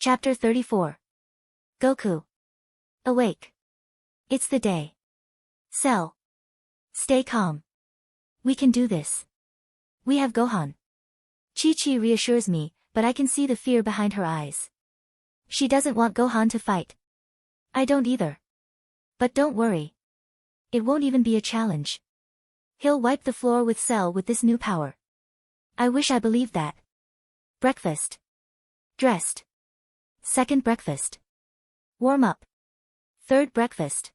Chapter 34. Goku. Awake. It's the day. Cell. Stay calm. We can do this. We have Gohan. Chi-Chi reassures me, but I can see the fear behind her eyes. She doesn't want Gohan to fight. I don't either. But don't worry. It won't even be a challenge. He'll wipe the floor with Cell with this new power. I wish I believed that. Breakfast. Dressed. Second breakfast. Warm up. Third breakfast.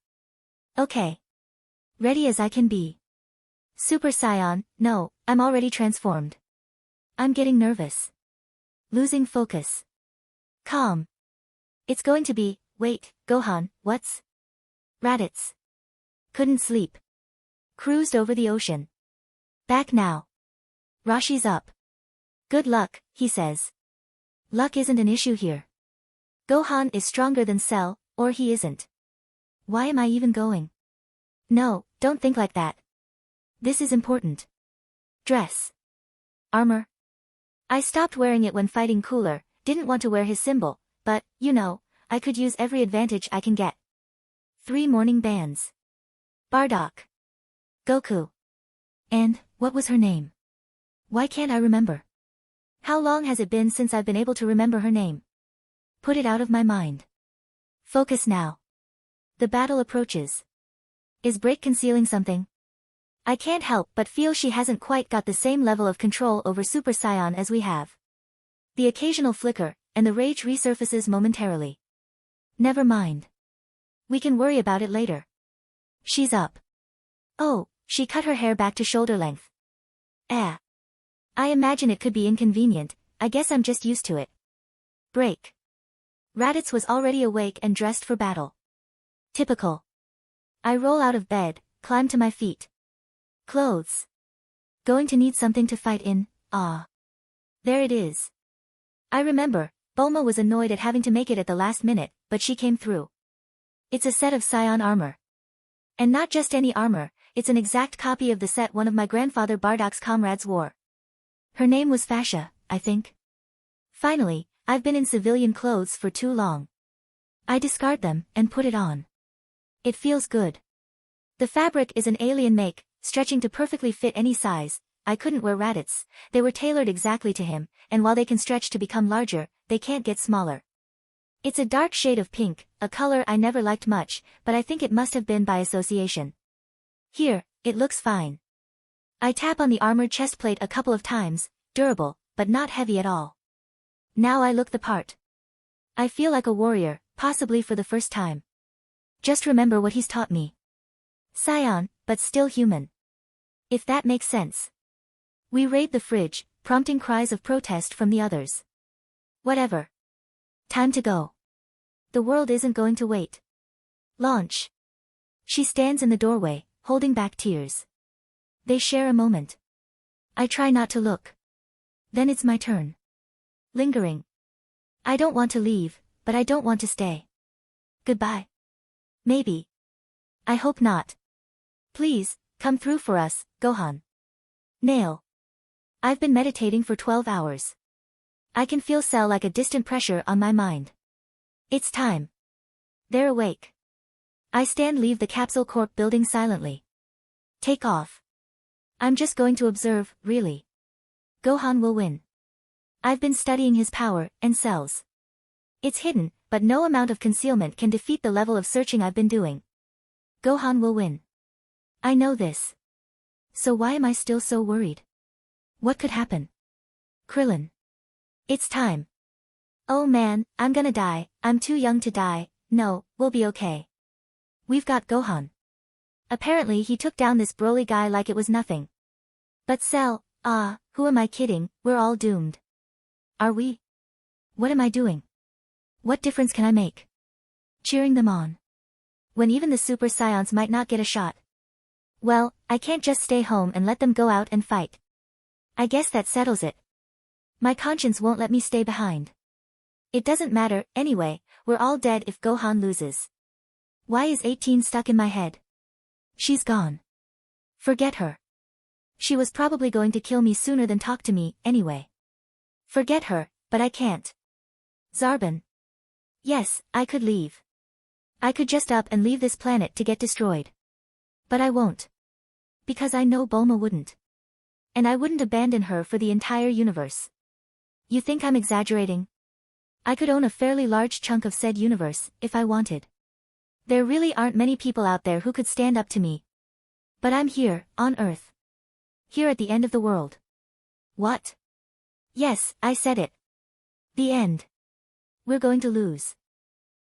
Okay. Ready as I can be. Super Saiyan, no, I'm already transformed. I'm getting nervous. Losing focus. Calm. It's going to be, wait, Gohan, what's? Raditz. Couldn't sleep. Cruised over the ocean. Back now. Rashi's up. Good luck, he says. Luck isn't an issue here. Gohan is stronger than Cell, or he isn't. Why am I even going? No, don't think like that. This is important. Dress. Armor. I stopped wearing it when fighting Cooler, didn't want to wear his symbol, but, you know, I could use every advantage I can get. 3 morning bands. Bardock. Goku. And, what was her name? Why can't I remember? How long has it been since I've been able to remember her name? Put it out of my mind. Focus now. The battle approaches. Is Break concealing something? I can't help but feel she hasn't quite got the same level of control over Super Saiyan as we have. The occasional flicker, and the rage resurfaces momentarily. Never mind. We can worry about it later. She's up. Oh, she cut her hair back to shoulder length. I imagine it could be inconvenient, I guess I'm just used to it. Break. Raditz was already awake and dressed for battle. Typical. I roll out of bed, climb to my feet. Clothes. Going to need something to fight in, There it is. I remember, Bulma was annoyed at having to make it at the last minute, but she came through. It's a set of Saiyan armor. And not just any armor, it's an exact copy of the set one of my grandfather Bardock's comrades wore. Her name was Fascia, I think. Finally, I've been in civilian clothes for too long. I discard them and put it on. It feels good. The fabric is an alien make, stretching to perfectly fit any size. I couldn't wear Raditz, they were tailored exactly to him, and while they can stretch to become larger, they can't get smaller. It's a dark shade of pink, a color I never liked much, but I think it must have been by association. Here, it looks fine. I tap on the armored chest plate a couple of times, durable, but not heavy at all. Now I look the part. I feel like a warrior, possibly for the first time. Just remember what he's taught me. Saiyan, but still human. If that makes sense. We raid the fridge, prompting cries of protest from the others. Whatever. Time to go. The world isn't going to wait. Launch. She stands in the doorway, holding back tears. They share a moment. I try not to look. Then it's my turn. Lingering. I don't want to leave, but I don't want to stay. Goodbye. Maybe. I hope not. Please, come through for us, Gohan. Nail. I've been meditating for 12 hours. I can feel Cell like a distant pressure on my mind. It's time. They're awake. I leave the Capsule Corp building silently. Take off. I'm just going to observe, really. Gohan will win. I've been studying his power, and Cell's. It's hidden, but no amount of concealment can defeat the level of searching I've been doing. Gohan will win. I know this. So why am I still so worried? What could happen? Krillin. It's time. Oh man, I'm gonna die, I'm too young to die, no, we'll be okay. We've got Gohan. Apparently he took down this Broly guy like it was nothing. But Cell, who am I kidding, we're all doomed. Are we? What am I doing? What difference can I make? Cheering them on. When even the Super Saiyans might not get a shot. Well, I can't just stay home and let them go out and fight. I guess that settles it. My conscience won't let me stay behind. It doesn't matter, anyway, we're all dead if Gohan loses. Why is 18 stuck in my head? She's gone. Forget her. She was probably going to kill me sooner than talk to me, anyway. Forget her, but I can't. Zarbon. Yes, I could leave. I could just up and leave this planet to get destroyed. But I won't. Because I know Bulma wouldn't. And I wouldn't abandon her for the entire universe. You think I'm exaggerating? I could own a fairly large chunk of said universe, if I wanted. There really aren't many people out there who could stand up to me. But I'm here, on Earth. Here at the end of the world. What? Yes, I said it. The end. We're going to lose.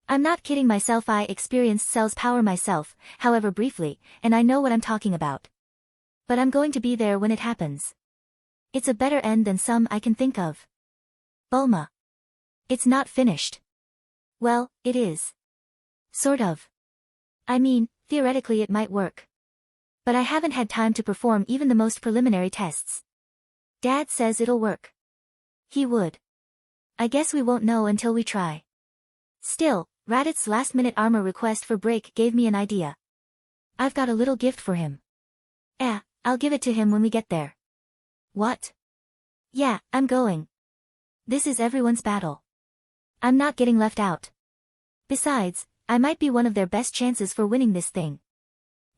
I'm not kidding myself. I experienced Cell's power myself, however briefly, and I know what I'm talking about. But I'm going to be there when it happens. It's a better end than some I can think of. Bulma. It's not finished. Well, it is. Sort of. I mean, theoretically it might work. But I haven't had time to perform even the most preliminary tests. Dad says it'll work. He would. I guess we won't know until we try. Still, Raditz's last-minute armor request for break gave me an idea. I've got a little gift for him. I'll give it to him when we get there. What? Yeah, I'm going. This is everyone's battle. I'm not getting left out. Besides, I might be one of their best chances for winning this thing.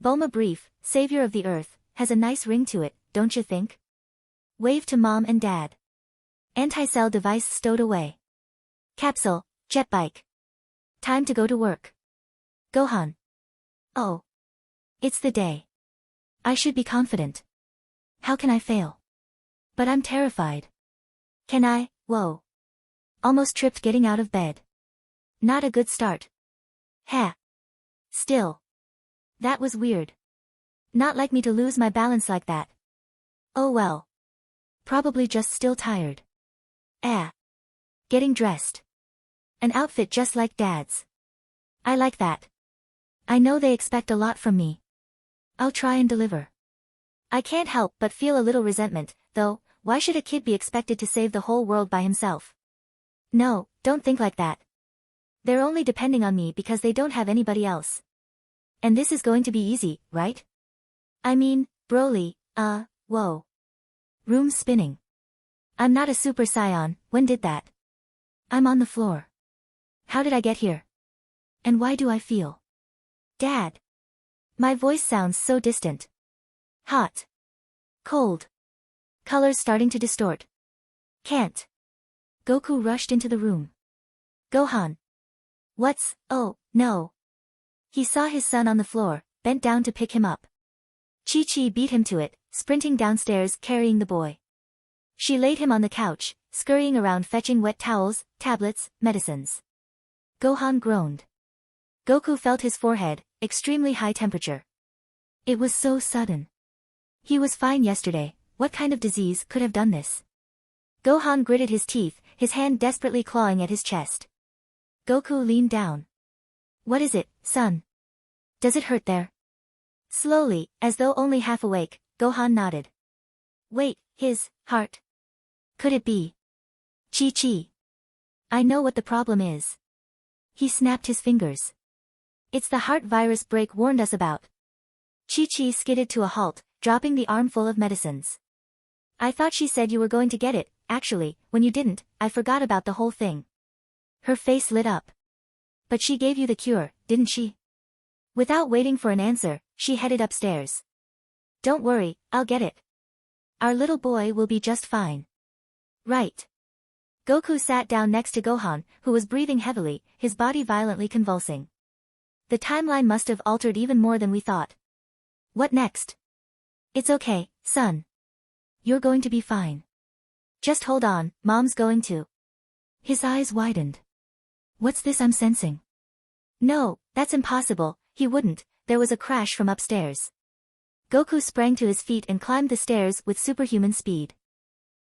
Bulma Brief, Savior of the Earth, has a nice ring to it, don't you think? Wave to Mom and Dad. Anti-cell device stowed away. Capsule, jet bike. Time to go to work. Gohan. Oh. It's the day. I should be confident. How can I fail? But I'm terrified. Can I? Whoa. Almost tripped getting out of bed. Not a good start. Still. That was weird. Not like me to lose my balance like that. Oh well. Probably just still tired. Getting dressed. An outfit just like Dad's. I like that. I know they expect a lot from me. I'll try and deliver. I can't help but feel a little resentment, though. Why should a kid be expected to save the whole world by himself? No, don't think like that. They're only depending on me because they don't have anybody else. And this is going to be easy, right? I mean, Broly, whoa. Room spinning. I'm not a Super Saiyan, when did that? I'm on the floor. How did I get here? And why do I feel? Dad. My voice sounds so distant. Hot. Cold. Colors starting to distort. Can't. Goku rushed into the room. Gohan. Oh, no. He saw his son on the floor, bent down to pick him up. Chi-Chi beat him to it, sprinting downstairs carrying the boy. She laid him on the couch, scurrying around fetching wet towels, tablets, medicines. Gohan groaned. Goku felt his forehead, extremely high temperature. It was so sudden. He was fine yesterday, what kind of disease could have done this? Gohan gritted his teeth, his hand desperately clawing at his chest. Goku leaned down. What is it, son? Does it hurt there? Slowly, as though only half awake, Gohan nodded. Wait, his heart. Could it be? Chi-Chi. I know what the problem is. He snapped his fingers. It's the heart virus Break warned us about. Chi-Chi skidded to a halt, dropping the armful of medicines. I thought she said you were going to get it. Actually, when you didn't, I forgot about the whole thing. Her face lit up. But she gave you the cure, didn't she? Without waiting for an answer, she headed upstairs. Don't worry, I'll get it. Our little boy will be just fine. Right. Goku sat down next to Gohan, who was breathing heavily, his body violently convulsing. The timeline must have altered even more than we thought. What next? It's okay, son. You're going to be fine. Just hold on, Mom's going to. His eyes widened. What's this I'm sensing? No, that's impossible, he wouldn't. There was a crash from upstairs. Goku sprang to his feet and climbed the stairs with superhuman speed.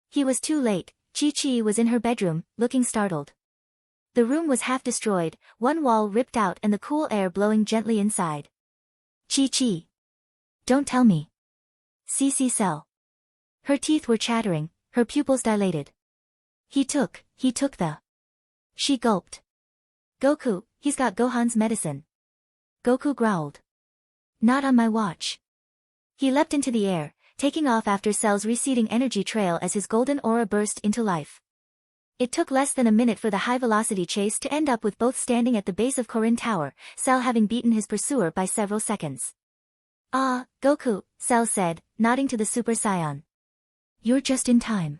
He was too late. Chi-Chi was in her bedroom, looking startled. The room was half destroyed, one wall ripped out and the cool air blowing gently inside. Chi-Chi. Don't tell me. CC Cell. Her teeth were chattering, her pupils dilated. He took the. She gulped. Goku, he's got Gohan's medicine. Goku growled. Not on my watch. He leapt into the air, taking off after Cell's receding energy trail as his golden aura burst into life. It took less than a minute for the high-velocity chase to end up with both standing at the base of Korin Tower, Cell having beaten his pursuer by several seconds. "Ah, Goku," Cell said, nodding to the Super Saiyan. "You're just in time."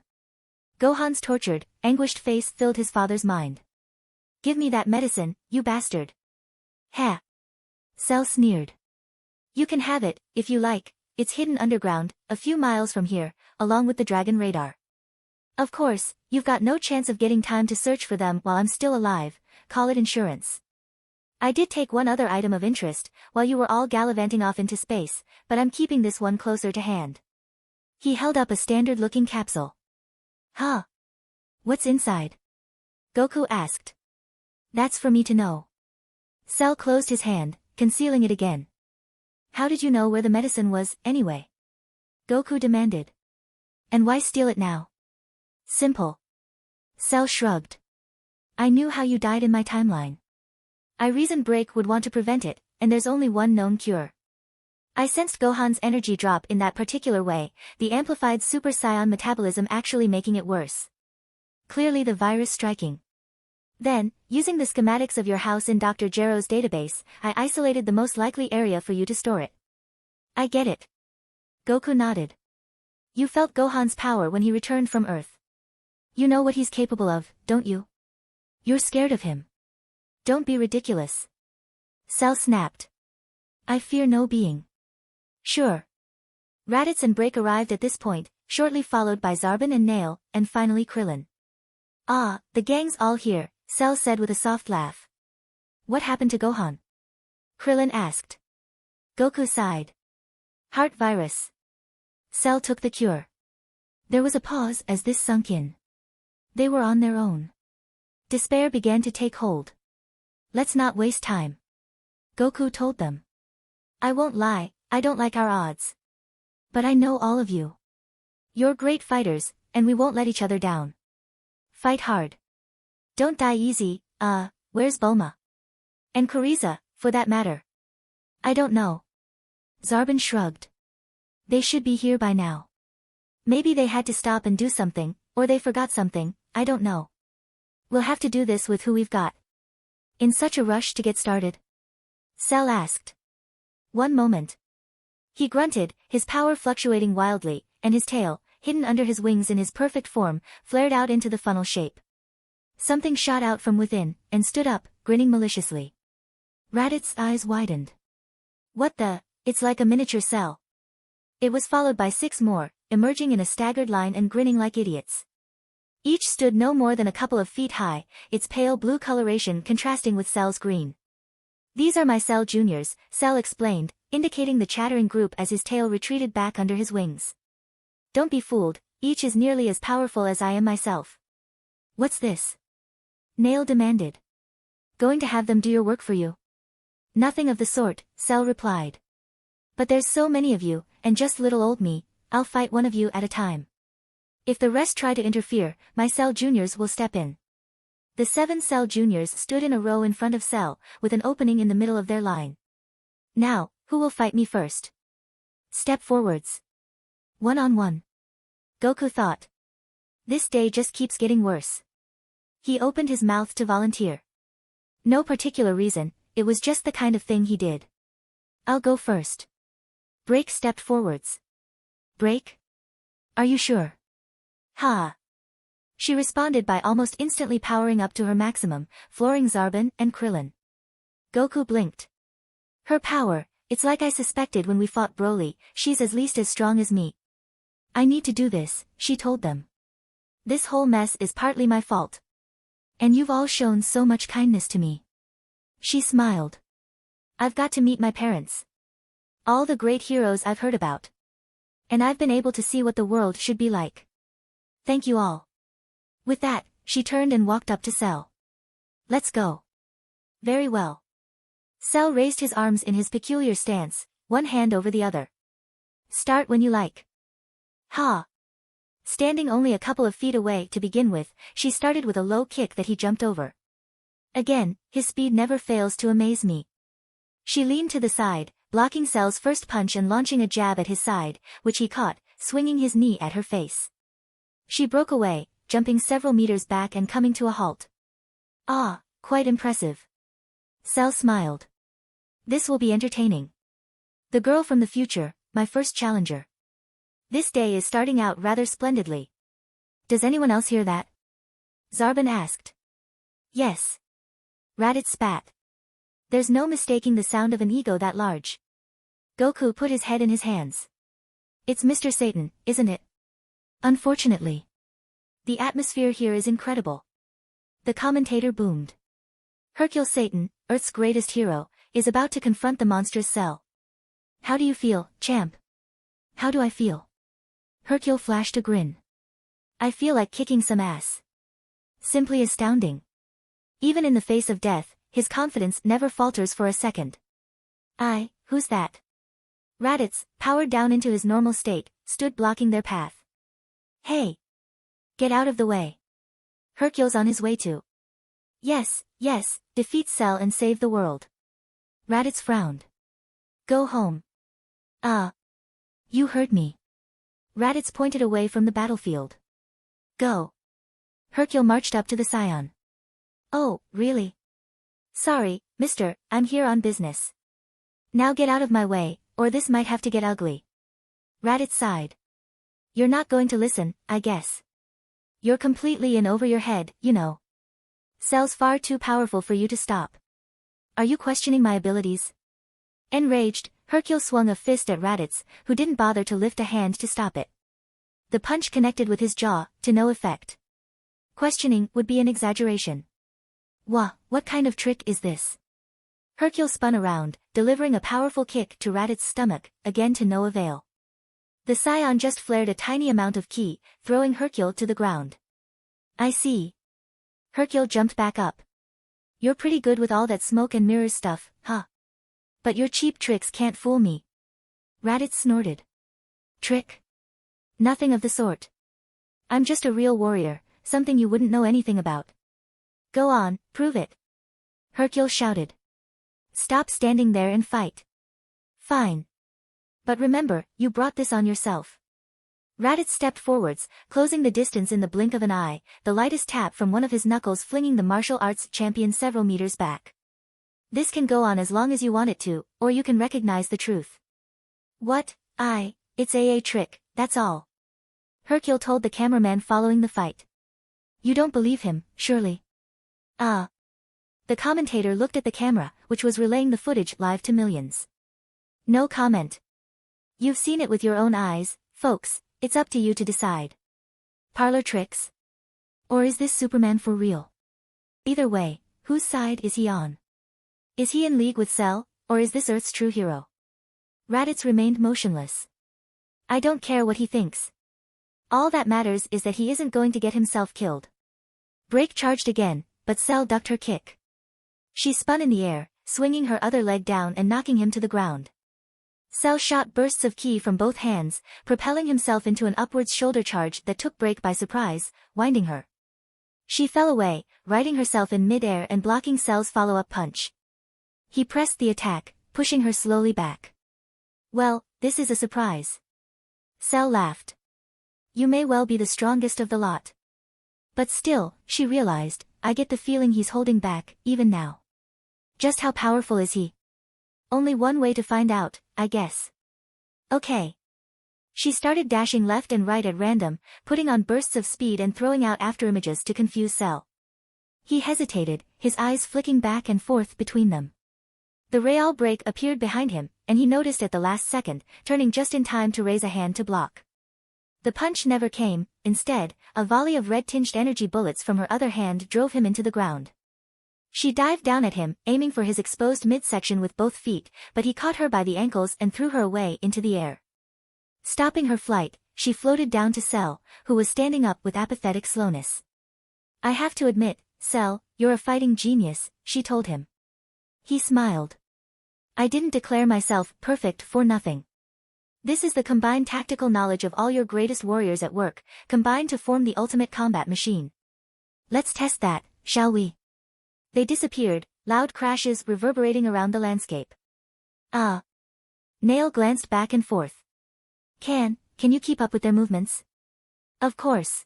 Gohan's tortured, anguished face filled his father's mind. "Give me that medicine, you bastard." "Heh." Cell sneered. "You can have it, if you like. It's hidden underground, a few miles from here, along with the Dragon Radar. Of course, you've got no chance of getting time to search for them while I'm still alive, call it insurance. I did take one other item of interest, while you were all gallivanting off into space, but I'm keeping this one closer to hand." He held up a standard-looking capsule. "Huh? What's inside?" Goku asked. "That's for me to know." Cell closed his hand, concealing it again. "How did you know where the medicine was, anyway?" Goku demanded. "And why steal it now?" "Simple." Cell shrugged. "I knew how you died in my timeline. I reasoned Break would want to prevent it, and there's only one known cure. I sensed Gohan's energy drop in that particular way, the amplified Super Saiyan metabolism actually making it worse. Clearly the virus striking. Then, using the schematics of your house in Dr. Gero's database, I isolated the most likely area for you to store it." "I get it." Goku nodded. "You felt Gohan's power when he returned from Earth. You know what he's capable of, don't you? You're scared of him." "Don't be ridiculous." Cell snapped. "I fear no being." "Sure." Raditz and Break arrived at this point, shortly followed by Zarbon and Nail, and finally Krillin. "Ah, the gang's all here," Cell said with a soft laugh. "What happened to Gohan?" Krillin asked. Goku sighed. "Heart virus." Cell took the cure. There was a pause as this sunk in. They were on their own. Despair began to take hold. "Let's not waste time," Goku told them. "I won't lie, I don't like our odds. But I know all of you. You're great fighters, and we won't let each other down. Fight hard. Don't die easy. Where's Bulma? And Frieza, for that matter?" "I don't know." Zarbon shrugged. "They should be here by now. Maybe they had to stop and do something, or they forgot something, I don't know. We'll have to do this with who we've got." "In such a rush to get started?" Cell asked. "One moment." He grunted, his power fluctuating wildly, and his tail, hidden under his wings in his perfect form, flared out into the funnel shape. Something shot out from within, and stood up, grinning maliciously. Raditz's eyes widened. "What the? It's like a miniature Cell." It was followed by 6 more, emerging in a staggered line and grinning like idiots. Each stood no more than a couple of feet high, its pale blue coloration contrasting with Cell's green. "These are my Cell Juniors," Cell explained, indicating the chattering group as his tail retreated back under his wings. "Don't be fooled, each is nearly as powerful as I am myself." "What's this?" Nail demanded. "Going to have them do your work for you?" "Nothing of the sort," Cell replied. "But there's so many of you, and just little old me, I'll fight one of you at a time. If the rest try to interfere, my Cell Juniors will step in." The 7 Cell Juniors stood in a row in front of Cell, with an opening in the middle of their line. "Now, who will fight me first? Step forwards. 1-on-1. Goku thought. This day just keeps getting worse. He opened his mouth to volunteer. No particular reason, it was just the kind of thing he did. "I'll go first." Break stepped forwards. "Break? Are you sure?" "Ha." She responded by almost instantly powering up to her maximum, flooring Zarbon and Krillin. Goku blinked. "Her power, it's like I suspected when we fought Broly, she's at least as strong as me." "I need to do this," she told them. "This whole mess is partly my fault. And you've all shown so much kindness to me." She smiled. "I've got to meet my parents. All the great heroes I've heard about. And I've been able to see what the world should be like. Thank you all." With that, she turned and walked up to Cell. "Let's go." "Very well." Cell raised his arms in his peculiar stance, one hand over the other. "Start when you like." "Ha." Standing only a couple of feet away to begin with, she started with a low kick that he jumped over. Again, his speed never fails to amaze me. She leaned to the side, blocking Cell's first punch and launching a jab at his side, which he caught, swinging his knee at her face. She broke away, jumping several meters back and coming to a halt. Ah, quite impressive. Cell smiled. This will be entertaining. The girl from the future, my first challenger. This day is starting out rather splendidly. Does anyone else hear that? Zarbon asked. Yes. Raditz spat. There's no mistaking the sound of an ego that large. Goku put his head in his hands. It's Mr. Satan, isn't it? Unfortunately. The atmosphere here is incredible. The commentator boomed. Hercule Satan, Earth's greatest hero, is about to confront the monstrous Cell. How do you feel, champ? How do I feel? Hercule flashed a grin. I feel like kicking some ass. Simply astounding. Even in the face of death, his confidence never falters for a second. Who's that? Raditz, powered down into his normal state, stood blocking their path. Hey! Get out of the way. Hercule's on his way to. Yes, defeat Cell and save the world. Raditz frowned. Go home. You heard me. Raditz pointed away from the battlefield. Go. Hercule marched up to the Scion. Oh, really? Sorry, mister, I'm here on business. Now get out of my way, or this might have to get ugly. Raditz sighed. You're not going to listen, I guess. You're completely in over your head, you know. Cell's far too powerful for you to stop. Are you questioning my abilities? Enraged, Hercule swung a fist at Raditz, who didn't bother to lift a hand to stop it. The punch connected with his jaw, to no effect. Questioning would be an exaggeration. What kind of trick is this? Hercule spun around, delivering a powerful kick to Raditz's stomach, again to no avail. The Scion just flared a tiny amount of ki, throwing Hercule to the ground. I see. Hercule jumped back up. You're pretty good with all that smoke and mirrors stuff, huh? But your cheap tricks can't fool me. Raditz snorted. Trick? Nothing of the sort. I'm just a real warrior, something you wouldn't know anything about. Go on, prove it. Hercule shouted. Stop standing there and fight. Fine. But remember, you brought this on yourself. Raditz stepped forwards, closing the distance in the blink of an eye, the lightest tap from one of his knuckles flinging the martial arts champion several meters back. This can go on as long as you want it to, or you can recognize the truth. What? It's a trick, that's all. Hercule told the cameraman following the fight. You don't believe him, surely? The commentator looked at the camera, which was relaying the footage live to millions. No comment. You've seen it with your own eyes, folks, it's up to you to decide. Parlor tricks? Or is this Superman for real? Either way, whose side is he on? Is he in league with Cell, or is this Earth's true hero? Raditz remained motionless. I don't care what he thinks. All that matters is that he isn't going to get himself killed. Break charged again, but Cell ducked her kick. She spun in the air, swinging her other leg down and knocking him to the ground. Cell shot bursts of ki from both hands, propelling himself into an upwards shoulder charge that took Break by surprise, winding her. She fell away, righting herself in mid-air and blocking Cell's follow-up punch. He pressed the attack, pushing her slowly back. Well, this is a surprise. Cell laughed. You may well be the strongest of the lot. But still, she realized, I get the feeling he's holding back, even now. Just how powerful is he? Only one way to find out, I guess. Okay. She started dashing left and right at random, putting on bursts of speed and throwing out afterimages to confuse Cell. He hesitated, his eyes flicking back and forth between them. The Real Break appeared behind him, and he noticed at the last second, turning just in time to raise a hand to block. The punch never came, instead, a volley of red-tinged energy bullets from her other hand drove him into the ground. She dived down at him, aiming for his exposed midsection with both feet, but he caught her by the ankles and threw her away into the air. Stopping her flight, she floated down to Cell, who was standing up with apathetic slowness. I have to admit, Cell, you're a fighting genius, she told him. He smiled. I didn't declare myself perfect for nothing. This is the combined tactical knowledge of all your greatest warriors at work, combined to form the ultimate combat machine. Let's test that, shall we? They disappeared, loud crashes reverberating around the landscape. Nail glanced back and forth. Can you keep up with their movements? Of course.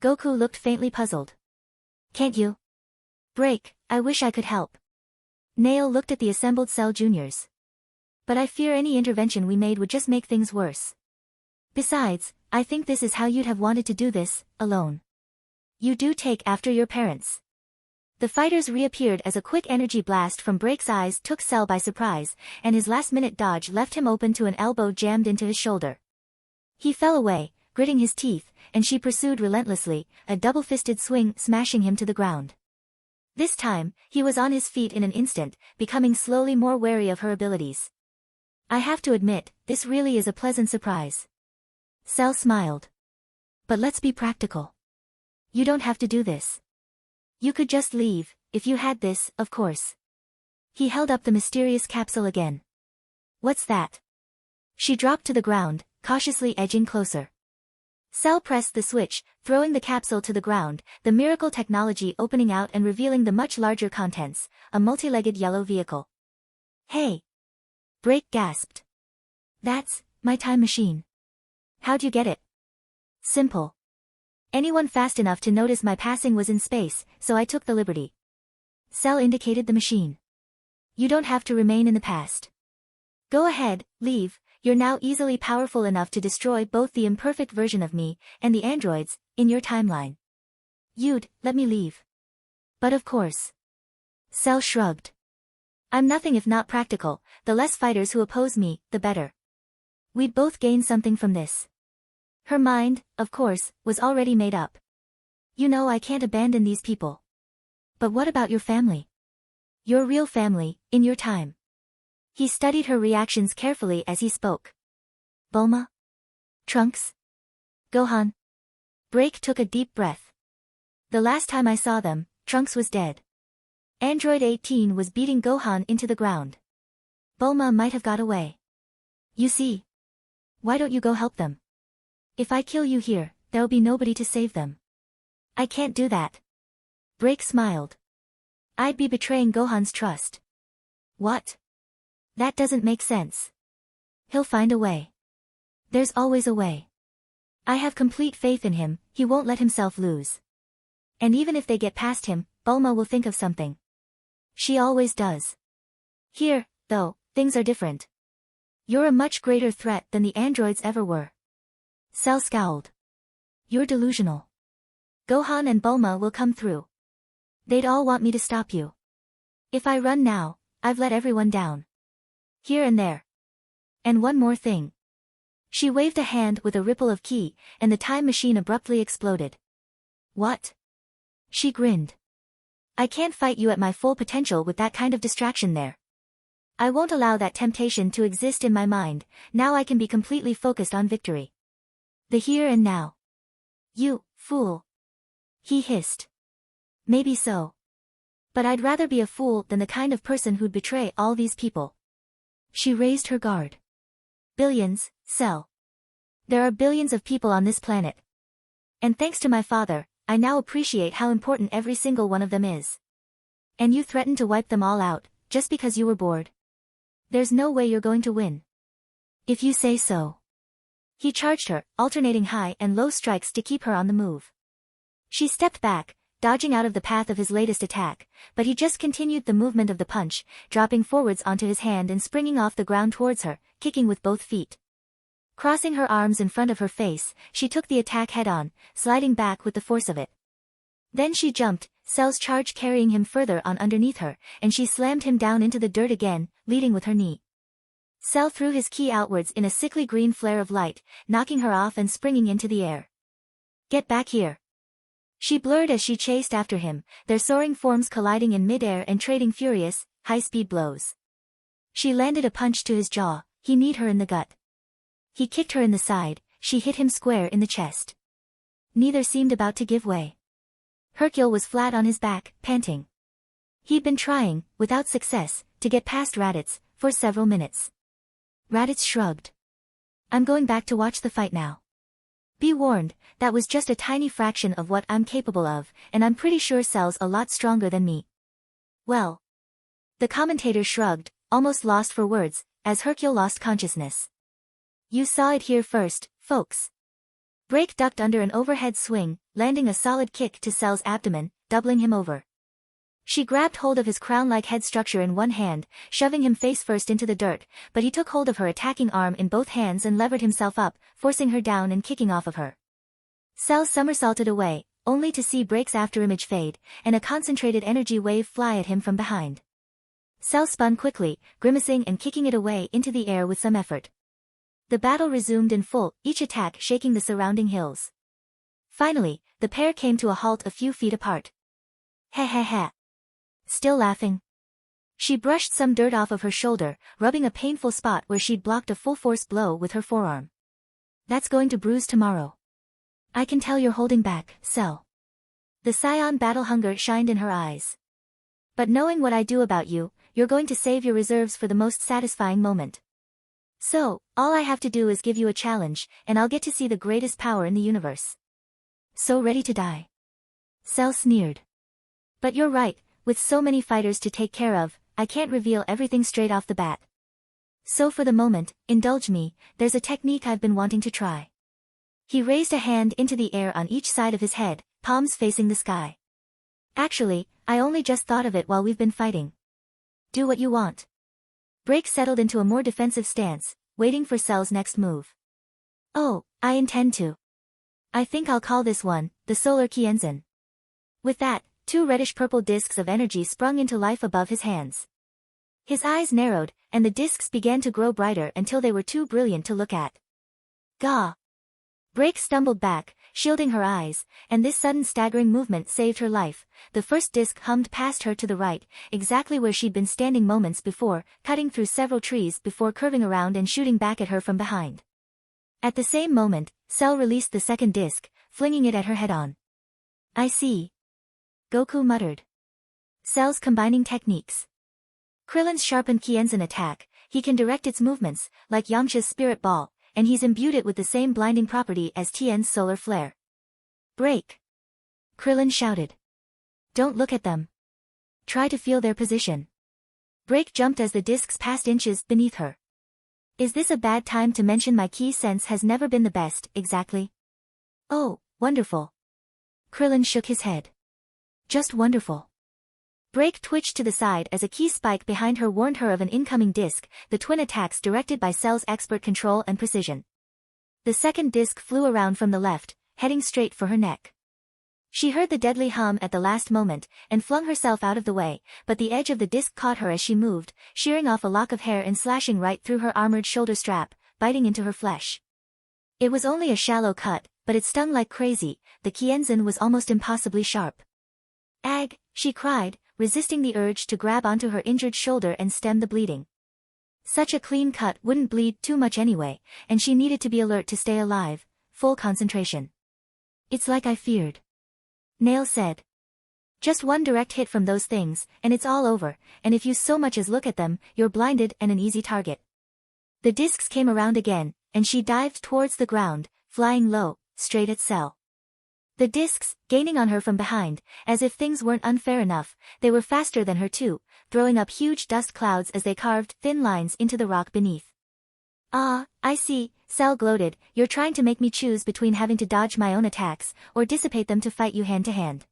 Goku looked faintly puzzled. Can't you? Break, I wish I could help. Nail looked at the assembled Cell Juniors. But I fear any intervention we made would just make things worse. Besides, I think this is how you'd have wanted to do this, alone. You do take after your parents. The fighters reappeared as a quick energy blast from Break's eyes took Cell by surprise, and his last-minute dodge left him open to an elbow jammed into his shoulder. He fell away, gritting his teeth, and she pursued relentlessly, a double-fisted swing smashing him to the ground. This time, he was on his feet in an instant, becoming slowly more wary of her abilities. I have to admit, this really is a pleasant surprise. Cell smiled. But let's be practical. You don't have to do this. You could just leave, if you had this, of course. He held up the mysterious capsule again. What's that? She dropped to the ground, cautiously edging closer. Cell pressed the switch, throwing the capsule to the ground, the miracle technology opening out and revealing the much larger contents, a multi-legged yellow vehicle. Hey! Break gasped. That's my time machine. How'd you get it? Simple. Anyone fast enough to notice my passing was in space, so I took the liberty. Cell indicated the machine. You don't have to remain in the past. Go ahead, leave. You're now easily powerful enough to destroy both the imperfect version of me and the androids in your timeline. You'd let me leave. But of course. Cell shrugged. I'm nothing if not practical, the less fighters who oppose me, the better. We'd both gain something from this. Her mind, of course, was already made up. You know I can't abandon these people. But what about your family? Your real family, in your time. He studied her reactions carefully as he spoke. Bulma? Trunks? Gohan? Break took a deep breath. The last time I saw them, Trunks was dead. Android 18 was beating Gohan into the ground. Bulma might have got away. You see. Why don't you go help them? If I kill you here, there'll be nobody to save them. I can't do that. Break smiled. I'd be betraying Gohan's trust. What? That doesn't make sense. He'll find a way. There's always a way. I have complete faith in him, he won't let himself lose. And even if they get past him, Bulma will think of something. She always does. Here, though, things are different. You're a much greater threat than the androids ever were. Cell scowled. You're delusional. Gohan and Bulma will come through. They'd all want me to stop you. If I run now, I've let everyone down. Here and there. And one more thing. She waved a hand with a ripple of ki, and the time machine abruptly exploded. What? She grinned. I can't fight you at my full potential with that kind of distraction there. I won't allow that temptation to exist in my mind, now I can be completely focused on victory. The here and now. You, fool. He hissed. Maybe so. But I'd rather be a fool than the kind of person who'd betray all these people. She raised her guard. Billions, Cell. There are billions of people on this planet. And thanks to my father, I now appreciate how important every single one of them is. And you threatened to wipe them all out, just because you were bored. There's no way you're going to win. If you say so. He charged her, alternating high and low strikes to keep her on the move. She stepped back, dodging out of the path of his latest attack, but he just continued the movement of the punch, dropping forwards onto his hand and springing off the ground towards her, kicking with both feet. Crossing her arms in front of her face, she took the attack head-on, sliding back with the force of it. Then she jumped, Cell's charge carrying him further on underneath her, and she slammed him down into the dirt again, leading with her knee. Cell threw his ki outwards in a sickly green flare of light, knocking her off and springing into the air. Get back here. She blurred as she chased after him, their soaring forms colliding in mid-air and trading furious, high-speed blows. She landed a punch to his jaw, he kneed her in the gut. He kicked her in the side, she hit him square in the chest. Neither seemed about to give way. Hercule was flat on his back, panting. He'd been trying, without success, to get past Raditz, for several minutes. Raditz shrugged. I'm going back to watch the fight now. Be warned, that was just a tiny fraction of what I'm capable of, and I'm pretty sure Cell's a lot stronger than me. Well. The commentator shrugged, almost lost for words, as Hercule lost consciousness. You saw it here first, folks. Break ducked under an overhead swing, landing a solid kick to Cell's abdomen, doubling him over. She grabbed hold of his crown-like head structure in one hand, shoving him face-first into the dirt, but he took hold of her attacking arm in both hands and levered himself up, forcing her down and kicking off of her. Cell somersaulted away, only to see Break's afterimage fade, and a concentrated energy wave fly at him from behind. Cell spun quickly, grimacing and kicking it away into the air with some effort. The battle resumed in full, each attack shaking the surrounding hills. Finally, the pair came to a halt a few feet apart. Ha ha ha. Still laughing? She brushed some dirt off of her shoulder, rubbing a painful spot where she'd blocked a full-force blow with her forearm. That's going to bruise tomorrow. I can tell you're holding back, Cell. The scion battle hunger shined in her eyes. But knowing what I do about you, you're going to save your reserves for the most satisfying moment. So, all I have to do is give you a challenge, and I'll get to see the greatest power in the universe. So ready to die? Cell sneered. But you're right, with so many fighters to take care of, I can't reveal everything straight off the bat. So for the moment, indulge me, there's a technique I've been wanting to try. He raised a hand into the air on each side of his head, palms facing the sky. Actually, I only just thought of it while we've been fighting. Do what you want. Break settled into a more defensive stance, waiting for Cell's next move. Oh, I intend to. I think I'll call this one, the Solar Kienzan. With that, 2 reddish-purple discs of energy sprung into life above his hands. His eyes narrowed, and the discs began to grow brighter until they were too brilliant to look at. Gah! Break stumbled back, shielding her eyes, and this sudden staggering movement saved her life. The first disc hummed past her to the right, exactly where she'd been standing moments before, cutting through several trees before curving around and shooting back at her from behind. At the same moment, Cell released the second disc, flinging it at her head-on. I see. Goku muttered. Cell's combining techniques. Krillin's sharpened Kienzan attack, he can direct its movements, like Yamcha's spirit ball, and he's imbued it with the same blinding property as Tien's solar flare. Break! Krillin shouted. Don't look at them. Try to feel their position. Break jumped as the discs passed inches beneath her. Is this a bad time to mention my ki sense has never been the best, exactly? Oh, wonderful. Krillin shook his head. Just wonderful. Break twitched to the side as a key spike behind her warned her of an incoming disc, the twin attacks directed by Cell's expert control and precision. The second disc flew around from the left, heading straight for her neck. She heard the deadly hum at the last moment, and flung herself out of the way, but the edge of the disc caught her as she moved, shearing off a lock of hair and slashing right through her armored shoulder strap, biting into her flesh. It was only a shallow cut, but it stung like crazy. The Kienzan was almost impossibly sharp. Ag, she cried, resisting the urge to grab onto her injured shoulder and stem the bleeding. Such a clean cut wouldn't bleed too much anyway, and she needed to be alert to stay alive, full concentration. It's like I feared. Nail said. Just one direct hit from those things, and it's all over, and if you so much as look at them, you're blinded and an easy target. The discs came around again, and she dived towards the ground, flying low, straight at Cell. The discs, gaining on her from behind, as if things weren't unfair enough, they were faster than her too, throwing up huge dust clouds as they carved thin lines into the rock beneath. Ah, I see, Cell gloated, you're trying to make me choose between having to dodge my own attacks, or dissipate them to fight you hand-to-hand.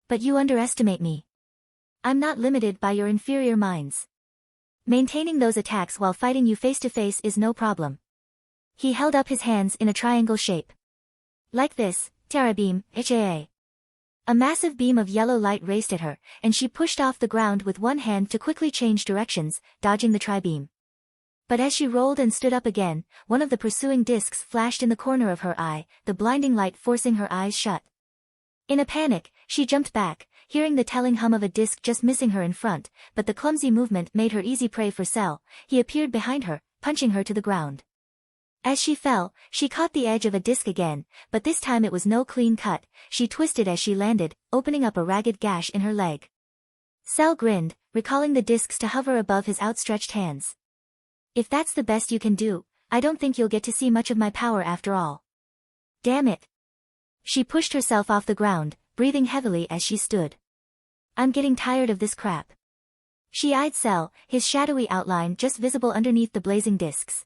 But you underestimate me. I'm not limited by your inferior minds. Maintaining those attacks while fighting you face-to-face is no problem. He held up his hands in a triangle shape. Like this. Terra beam, HAA. A massive beam of yellow light raced at her, and she pushed off the ground with one hand to quickly change directions, dodging the tri-beam. But as she rolled and stood up again, one of the pursuing discs flashed in the corner of her eye, the blinding light forcing her eyes shut. In a panic, she jumped back, hearing the telling hum of a disc just missing her in front, but the clumsy movement made her easy prey for Cell. He appeared behind her, punching her to the ground. As she fell, she caught the edge of a disc again, but this time it was no clean cut. She twisted as she landed, opening up a ragged gash in her leg. Cell grinned, recalling the discs to hover above his outstretched hands. If that's the best you can do, I don't think you'll get to see much of my power after all. Damn it. She pushed herself off the ground, breathing heavily as she stood. I'm getting tired of this crap. She eyed Cell, his shadowy outline just visible underneath the blazing discs.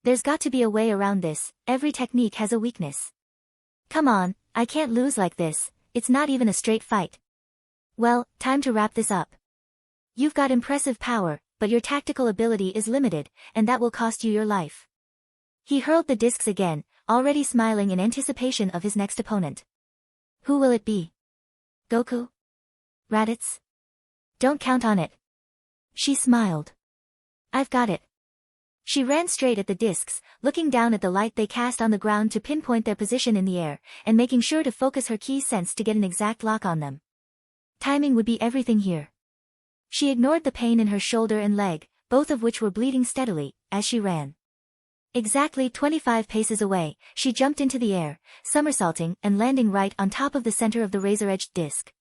There's got to be a way around this, every technique has a weakness. Come on, I can't lose like this, it's not even a straight fight. Well, time to wrap this up. You've got impressive power, but your tactical ability is limited, and that will cost you your life. He hurled the discs again, already smiling in anticipation of his next opponent. Who will it be? Goku? Raditz? Don't count on it. She smiled. I've got it. She ran straight at the discs, looking down at the light they cast on the ground to pinpoint their position in the air, and making sure to focus her key sense to get an exact lock on them. Timing would be everything here. She ignored the pain in her shoulder and leg, both of which were bleeding steadily, as she ran. Exactly 25 paces away, she jumped into the air, somersaulting and landing right on top of the center of the razor-edged disc.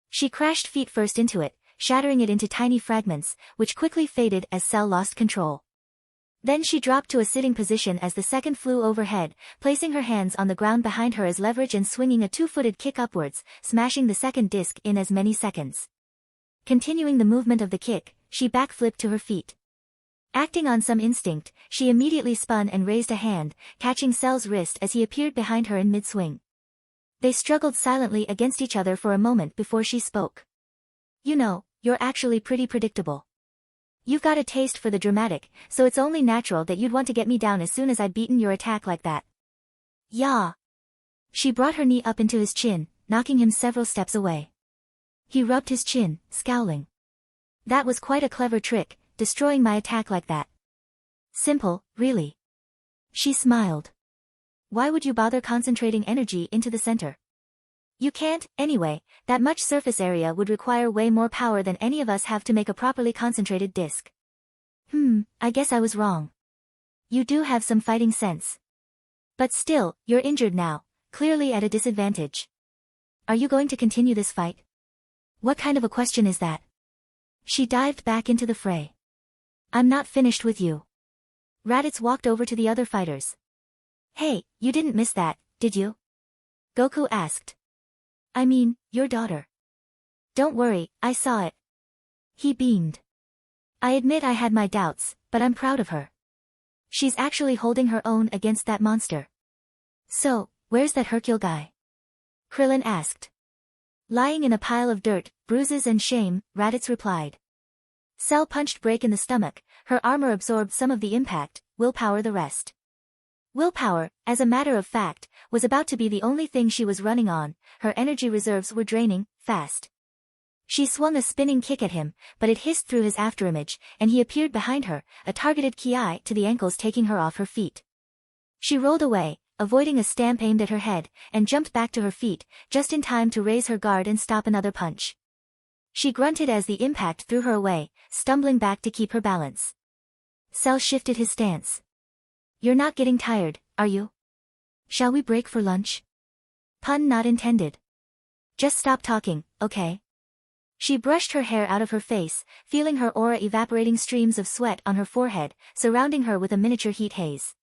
She crashed feet first into it, shattering it into tiny fragments, which quickly faded as Cell lost control. Then she dropped to a sitting position as the second flew overhead, placing her hands on the ground behind her as leverage and swinging a two-footed kick upwards, smashing the second disc in as many seconds. Continuing the movement of the kick, she backflipped to her feet. Acting on some instinct, she immediately spun and raised a hand, catching Cell's wrist as he appeared behind her in mid-swing. They struggled silently against each other for a moment before she spoke. You know, you're actually pretty predictable. You've got a taste for the dramatic, so it's only natural that you'd want to get me down as soon as I'd beaten your attack like that. Yeah. She brought her knee up into his chin, knocking him several steps away. He rubbed his chin, scowling. That was quite a clever trick, destroying my attack like that. Simple, really. She smiled. Why would you bother concentrating energy into the center? You can't, anyway, that much surface area would require way more power than any of us have to make a properly concentrated disc. I guess I was wrong. You do have some fighting sense. But still, you're injured now, clearly at a disadvantage. Are you going to continue this fight? What kind of a question is that? She dived back into the fray. I'm not finished with you. Raditz walked over to the other fighters. Hey, you didn't miss that, did you? Goku asked. I mean, your daughter. Don't worry, I saw it. He beamed. I admit I had my doubts, but I'm proud of her. She's actually holding her own against that monster. So, where's that Hercule guy? Krillin asked. Lying in a pile of dirt, bruises and shame, Raditz replied. Cell punched Break in the stomach, her armor absorbed some of the impact, willpower the rest. Willpower, as a matter of fact, was about to be the only thing she was running on, her energy reserves were draining, fast. She swung a spinning kick at him, but it hissed through his afterimage, and he appeared behind her, a targeted ki to the ankles taking her off her feet. She rolled away, avoiding a stamp aimed at her head, and jumped back to her feet, just in time to raise her guard and stop another punch. She grunted as the impact threw her away, stumbling back to keep her balance. Cell shifted his stance. You're not getting tired, are you? Shall we break for lunch? Pun not intended. Just stop talking, okay? She brushed her hair out of her face, feeling her aura evaporating streams of sweat on her forehead, surrounding her with a miniature heat haze.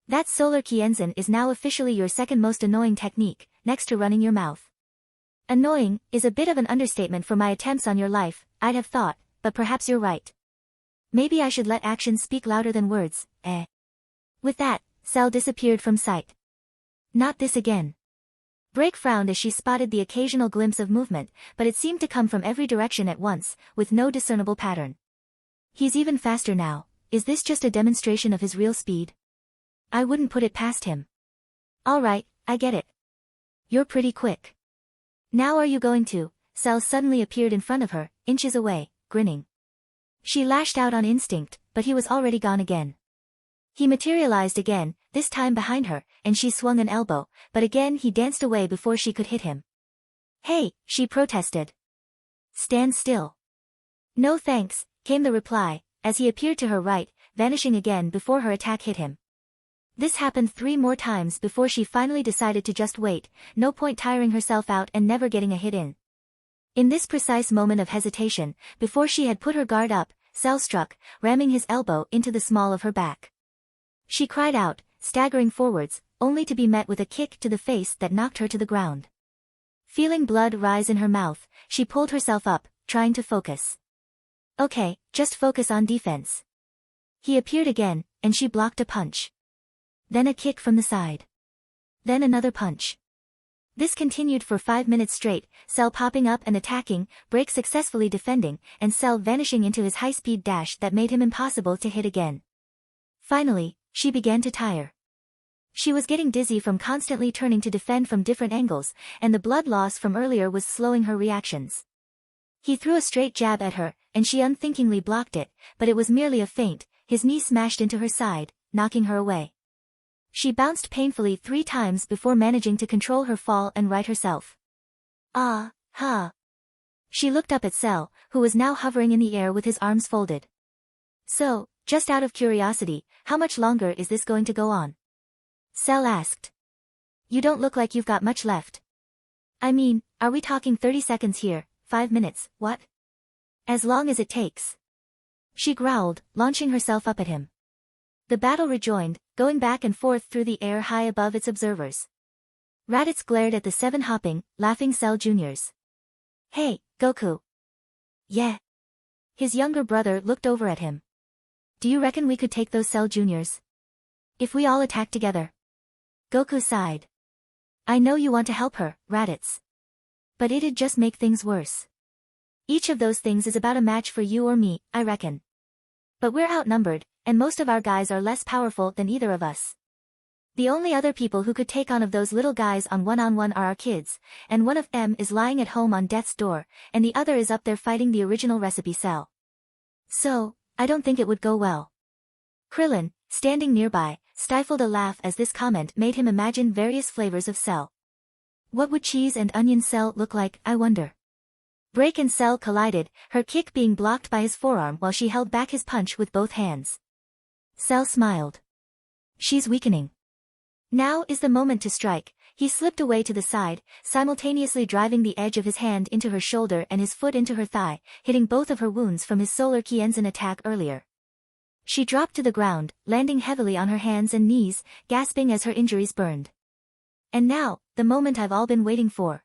That solar kienzan is now officially your second most annoying technique, next to running your mouth. Annoying is a bit of an understatement for my attempts on your life, I'd have thought, but perhaps you're right. Maybe I should let actions speak louder than words, eh? With that, Cell disappeared from sight. Not this again. Break frowned as she spotted the occasional glimpse of movement, but it seemed to come from every direction at once, with no discernible pattern. He's even faster now, is this just a demonstration of his real speed? I wouldn't put it past him. Alright, I get it. You're pretty quick. Now are you going to? Cell suddenly appeared in front of her, inches away, grinning. She lashed out on instinct, but he was already gone again. He materialized again, this time behind her, and she swung an elbow, but again he danced away before she could hit him. Hey, she protested. Stand still. No thanks, came the reply, as he appeared to her right, vanishing again before her attack hit him. This happened 3 more times before she finally decided to just wait, no point tiring herself out and never getting a hit in. In this precise moment of hesitation, before she had put her guard up, Cell struck, ramming his elbow into the small of her back. She cried out, staggering forwards, only to be met with a kick to the face that knocked her to the ground. Feeling blood rise in her mouth, she pulled herself up, trying to focus. Okay, just focus on defense. He appeared again, and she blocked a punch. Then a kick from the side. Then another punch. This continued for 5 minutes straight, Cell popping up and attacking, Break successfully defending, and Cell vanishing into his high-speed dash that made him impossible to hit again. Finally, she began to tire. She was getting dizzy from constantly turning to defend from different angles, and the blood loss from earlier was slowing her reactions. He threw a straight jab at her, and she unthinkingly blocked it, but it was merely a feint. His knee smashed into her side, knocking her away. She bounced painfully 3 times before managing to control her fall and right herself. Ah, ha. She looked up at Cell, who was now hovering in the air with his arms folded. So, just out of curiosity, how much longer is this going to go on? Cell asked. You don't look like you've got much left. I mean, are we talking 30 seconds here, 5 minutes, what? As long as it takes. She growled, launching herself up at him. The battle rejoined, going back and forth through the air high above its observers. Raditz glared at the 7 hopping, laughing Cell Juniors. Hey, Goku. Yeah. His younger brother looked over at him. Do you reckon we could take those Cell Juniors? If we all attack together? Goku sighed. I know you want to help her, Raditz. But it'd just make things worse. Each of those things is about a match for you or me, I reckon. But we're outnumbered, and most of our guys are less powerful than either of us. The only other people who could take on of those little guys on one-on-one are our kids, and one of them is lying at home on death's door, and the other is up there fighting the original recipe Cell. So, I don't think it would go well. Krillin, standing nearby, stifled a laugh as this comment made him imagine various flavors of Cell. What would cheese and onion Cell look like, I wonder? Break and Cell collided, her kick being blocked by his forearm while she held back his punch with both hands. Cell smiled. She's weakening. Now is the moment to strike. He slipped away to the side, simultaneously driving the edge of his hand into her shoulder and his foot into her thigh, hitting both of her wounds from his Solar Kienzan attack earlier. She dropped to the ground, landing heavily on her hands and knees, gasping as her injuries burned. And now, the moment I've all been waiting for.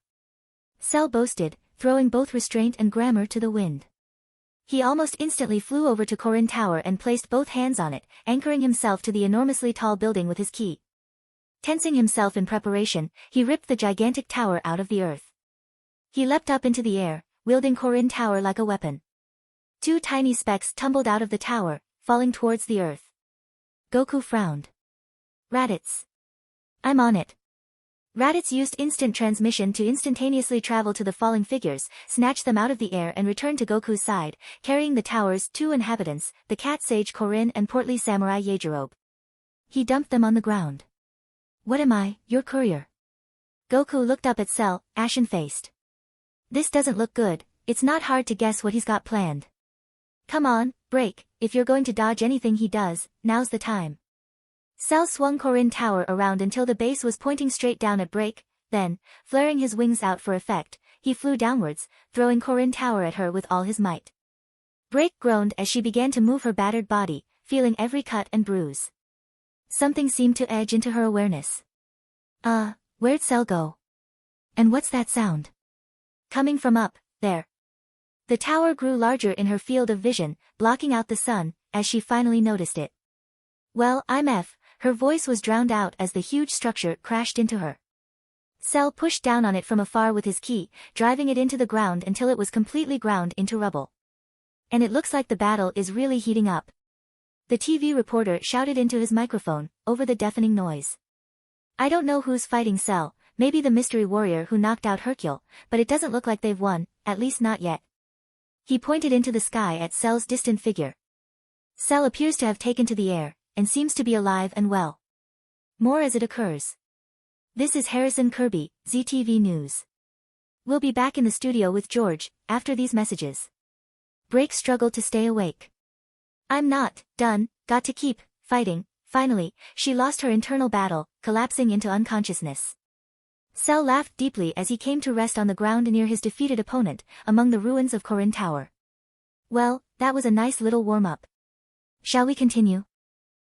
Cell boasted, throwing both restraint and grammar to the wind. He almost instantly flew over to Korin Tower and placed both hands on it, anchoring himself to the enormously tall building with his ki. Tensing himself in preparation, he ripped the gigantic tower out of the earth. He leapt up into the air, wielding Korin Tower like a weapon. 2 tiny specks tumbled out of the tower, falling towards the earth. Goku frowned. Raditz. I'm on it. Raditz used instant transmission to instantaneously travel to the falling figures, snatch them out of the air and return to Goku's side, carrying the tower's 2 inhabitants, the cat sage Korin and portly samurai Yajirobe. He dumped them on the ground. What am I, your courier? Goku looked up at Cell, ashen-faced. This doesn't look good, it's not hard to guess what he's got planned. Come on, Break, if you're going to dodge anything he does, now's the time. Cell swung Korin Tower around until the base was pointing straight down at Break, then, flaring his wings out for effect, he flew downwards, throwing Korin Tower at her with all his might. Break groaned as she began to move her battered body, feeling every cut and bruise. Something seemed to edge into her awareness. Where'd Cell go? And what's that sound? Coming from up there. The tower grew larger in her field of vision, blocking out the sun, as she finally noticed it. Well, I'm F. Her voice was drowned out as the huge structure crashed into her. Cell pushed down on it from afar with his ki, driving it into the ground until it was completely ground into rubble. And it looks like the battle is really heating up. The TV reporter shouted into his microphone, over the deafening noise. I don't know who's fighting Cell, maybe the mystery warrior who knocked out Hercule, but it doesn't look like they've won, at least not yet. He pointed into the sky at Cell's distant figure. Cell appears to have taken to the air, and seems to be alive and well. More as it occurs. This is Harrison Kirby, ZTV News. We'll be back in the studio with George, after these messages. Break struggled to stay awake. I'm not done, got to keep fighting. Finally, she lost her internal battle, collapsing into unconsciousness. Cell laughed deeply as he came to rest on the ground near his defeated opponent, among the ruins of Korin Tower. Well, that was a nice little warm-up. Shall we continue?